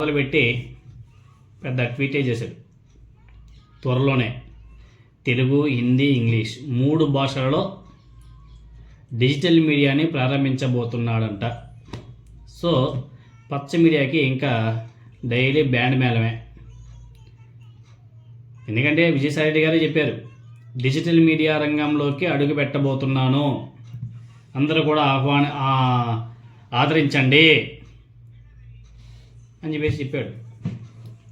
మొదలుపెట్టి పెద్ద ట్వీటే చేశాడు. త్వరలోనే తెలుగు, హిందీ, ఇంగ్లీష్ 3 భాషలలో డిజిటల్ మీడియాని ప్రారంభించబోతున్నాడంట. సో పచ్చ మీడియాకి ఇంకా డైలీ బ్యాండ్ మేళమే. ఎందుకంటే విజయసాయిరెడ్డి గారే చెప్పారు, డిజిటల్ మీడియా రంగంలోకి అడుగు పెట్టబోతున్నాను, అందరూ కూడా ఆదరించండి అని చెప్పేసి చెప్పాడు.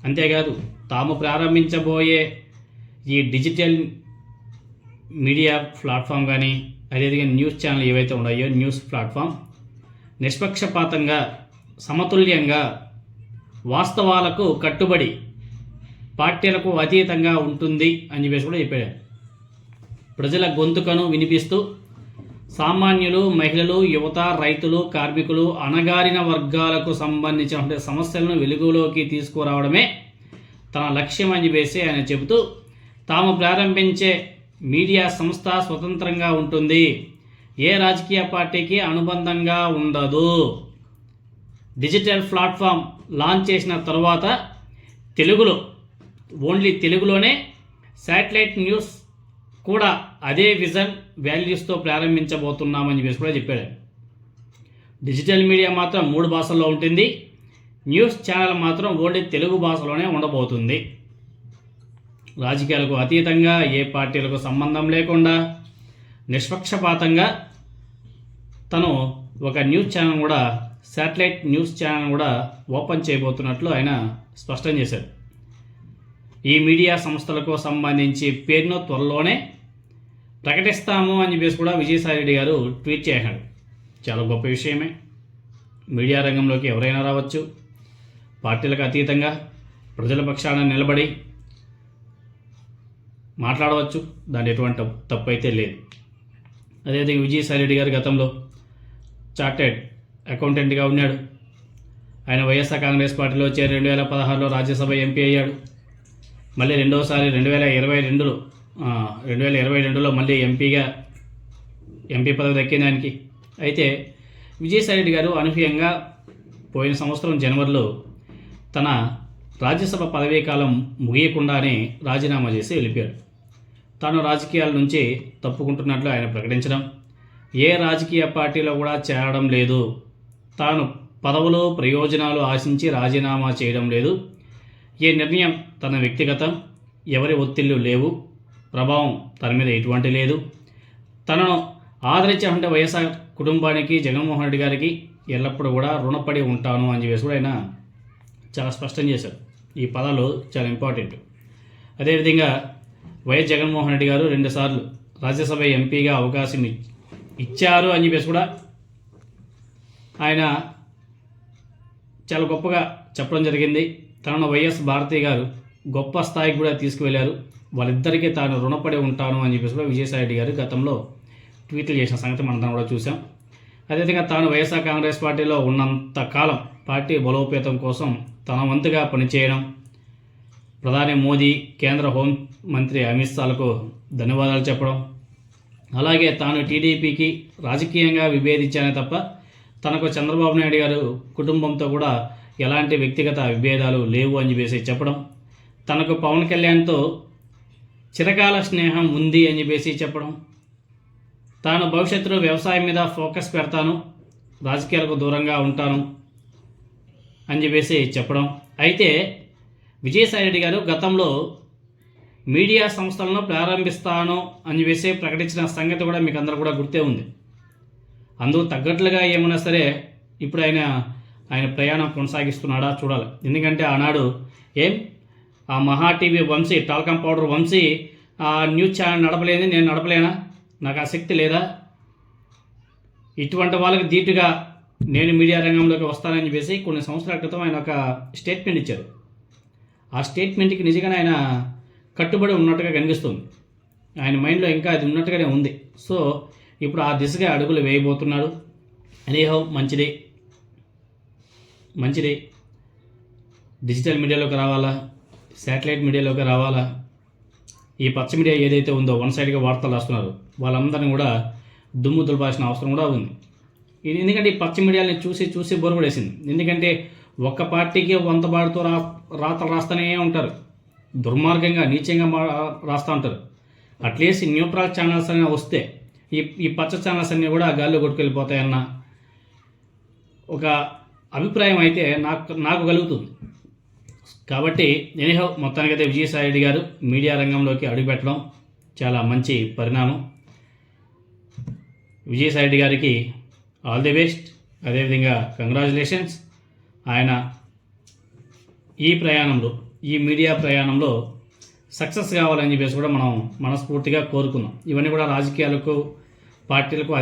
అంతేకాదు తాము ప్రారంభించబోయే ఈ డిజిటల్ మీడియా ప్లాట్ఫామ్ కానీ అదేవిధంగా న్యూస్ ఛానల్ ఏవైతే ఉన్నాయో న్యూస్ ప్లాట్ఫామ్ నిష్పక్షపాతంగా, సమతుల్యంగా, వాస్తవాలకు కట్టుబడి, పార్టీలకు అతీతంగా ఉంటుంది అని చెప్పేసి కూడా చెప్పాడు. ప్రజల గొంతుకను వినిపిస్తూ సామాన్యులు, మహిళలు, యువత, రైతులు, కార్మికులు, అణగారిన వర్గాలకు సంబంధించిన సమస్యలను వెలుగులోకి తీసుకురావడమే తన లక్ష్యం అని చెప్పేసి ఆయన చెబుతూ, తాము ప్రారంభించే మీడియా సంస్థ స్వతంత్రంగా ఉంటుంది, ఏ రాజకీయ పార్టీకి అనుబంధంగా ఉండదు, డిజిటల్ ప్లాట్ఫామ్ లాంచ్ చేసిన తర్వాత తెలుగులో, ఓన్లీ తెలుగులోనే శాటిలైట్ న్యూస్ కూడా అదే విజన్, వాల్యూస్తో ప్రారంభించబోతున్నామని చెప్పేసి కూడా చెప్పాడు. డిజిటల్ మీడియా మాత్రం 3 భాషల్లో ఉంటుంది, న్యూస్ ఛానల్ మాత్రం ఓన్లీ తెలుగు భాషలోనే ఉండబోతుంది. రాజకీయాలకు అతీతంగా, ఏ పార్టీలకు సంబంధం లేకుండా, నిష్పక్షపాతంగా తను ఒక న్యూస్ ఛానల్ కూడా, శాటిలైట్ న్యూస్ ఛానల్ కూడా ఓపెన్ చేయబోతున్నట్లు ఆయన స్పష్టం చేశారు. ఈ మీడియా సంస్థలకు సంబంధించి పేరును త్వరలోనే ప్రకటిస్తాము అని చెప్పేసి కూడా విజయసాయిరెడ్డి గారు ట్వీట్ చేశాడు. చాలా గొప్ప విషయమే. మీడియా రంగంలోకి ఎవరైనా రావచ్చు, పార్టీలకు అతీతంగా ప్రజల పక్షాన నిలబడి మాట్లాడవచ్చు, దాని ఎటువంటి తప్పు అయితే లేదు. అదేవిధంగా విజయసాయిరెడ్డి గారు గతంలో చార్టెడ్ అకౌంటెంట్గా ఉన్నాడు. ఆయన వైఎస్ఆర్ కాంగ్రెస్ పార్టీలో చేరి 2016లో రాజ్యసభ ఎంపీ అయ్యాడు. మళ్ళీ రెండోసారి 2022లో మళ్ళీ ఎంపీ పదవి దక్కింది ఆయనకి. అయితే విజయసాయిరెడ్డి గారు అనూహ్యంగా పోయిన సంవత్సరం జనవరిలో తన రాజ్యసభ పదవీ కాలం ముగియకుండానే రాజీనామా చేసి వెళ్ళిపోయాడు. తాను రాజకీయాల నుంచి తప్పుకుంటున్నట్లు ఆయన ప్రకటించడం, ఏ రాజకీయ పార్టీలో కూడా చేరడం లేదు, తాను పదవులు, ప్రయోజనాలు ఆశించి రాజీనామా చేయడం లేదు, ఏ నిర్ణయం తన వ్యక్తిగతం, ఎవరి ఒత్తిళ్లు లేవు, ప్రభావం తన మీద ఎటువంటి లేదు, తనను ఆదరించాలంటే వైఎస్ఆర్ కుటుంబానికి, జగన్మోహన్ రెడ్డి గారికి ఎల్లప్పుడూ కూడా రుణపడి ఉంటాను అని చెప్పేసి కూడా ఆయన చాలా స్పష్టం చేశారు. ఈ పదాలు చాలా ఇంపార్టెంట్. అదేవిధంగా వైఎస్ జగన్మోహన్ రెడ్డి గారు 2 సార్లు రాజ్యసభ ఎంపీగా అవకాశం ఇచ్చారు అని చెప్పేసి కూడా ఆయన చాలా గొప్పగా చెప్పడం జరిగింది. తనను వైఎస్ భారతి గారు గొప్ప స్థాయికి కూడా తీసుకువెళ్ళారు, వాళ్ళిద్దరికీ తాను రుణపడి ఉంటాను అని చెప్పేసి కూడా విజయసాయిరెడ్డి గారు గతంలో ట్వీట్లు చేసిన సంగతి మనం కూడా చూసాం. అదేవిధంగా తాను వైఎస్ఆర్ కాంగ్రెస్ పార్టీలో ఉన్నంత కాలం పార్టీ బలోపేతం కోసం తన వంతుగా పనిచేయడం, ప్రధాని మోదీ, కేంద్ర హోం మంత్రి అమిత్ షాలకు ధన్యవాదాలు చెప్పడం, అలాగే తాను టీడీపీకి రాజకీయంగా విభేదించానే తప్ప తనకు చంద్రబాబు నాయుడు గారు కుటుంబంతో కూడా ఎలాంటి వ్యక్తిగత విభేదాలు లేవు అని చెప్పేసి చెప్పడం, తనకు పవన్ కళ్యాణ్తో చిరకాల స్నేహం ఉంది అని చెప్పేసి చెప్పడం, తాను భవిష్యత్తులో వ్యవసాయం మీద ఫోకస్ పెడతాను, రాజకీయాలకు దూరంగా ఉంటాను అని చెప్పేసి చెప్పడం. అయితే విజయసాయిరెడ్డి గారు గతంలో మీడియా సంస్థలను ప్రారంభిస్తాను అని చెప్పేసి ప్రకటించిన సంగతి కూడా మీకు అందరూ కూడా గుర్తే ఉంది. అందుకు తగ్గట్లుగా ఏమన్నా సరే ఇప్పుడు ఆయన ప్రయాణం కొనసాగిస్తున్నాడా చూడాలి. ఎందుకంటే ఆనాడు ఆ Maha TV Vamsi, talcum powder Vamsi ఆ న్యూస్ ఛానల్ నడపలేదు, నేను నడపలేనా, నాకు ఆ శక్తి లేదా, ఇటువంటి వాళ్ళకి ధీటుగా నేను మీడియా రంగంలోకి వస్తానని చెప్పేసి కొన్ని సంవత్సరాల క్రితం ఆయన ఒక స్టేట్మెంట్ ఇచ్చారు. ఆ స్టేట్మెంట్కి నిజంగానే ఆయన కట్టుబడి ఉన్నట్టుగా కనిపిస్తుంది. ఆయన మైండ్లో ఇంకా అది ఉన్నట్టుగానే ఉంది. సో ఇప్పుడు ఆ దిశగా అడుగులు వేయబోతున్నాడు. అనేహో మంచిది డిజిటల్ మీడియాలోకి రావాలా, శాటిలైట్ మీడియాలోకి రావాలా, ఈ పచ్చ మీడియా ఏదైతే ఉందో వన్ సైడ్గా వార్తలు రాస్తున్నారు వాళ్ళందరినీ కూడా దుమ్ము దులపాల్సిన అవసరం కూడా ఉంది. ఎందుకంటే ఈ పచ్చ మీడియాని చూసి బోర్ పడేసింది. ఎందుకంటే ఒక్క పార్టీకి వంత పాడుతూ రాతలు రాస్తూనే ఉంటారు, దుర్మార్గంగా నీచంగా రాస్తూ ఉంటారు. అట్లీస్ట్ న్యూట్రల్ ఛానల్స్ అనే వస్తే ఈ పచ్చ ఛానల్స్ అన్నీ కూడా గాల్లో కొట్టుకెళ్ళిపోతాయన్న ఒక అభిప్రాయం అయితే నాకు కలుగుతుంది. కాబట్టి ఎనీహౌ మొత్తానికైతే విజయసాయిరెడ్డి గారు మీడియా రంగంలోకి అడుగుపెట్టడం చాలా మంచి పరిణామం. విజయసాయిరెడ్డి గారికి ఆల్ ది బెస్ట్, అదేవిధంగా కంగ్రాచులేషన్స్. ఆయన ఈ మీడియా ప్రయాణంలో సక్సెస్ కావాలని చెప్పేసి కూడా మనం మనస్ఫూర్తిగా కోరుకుందాం. ఇవన్నీ కూడా రాజకీయాలకు పార్టీలకు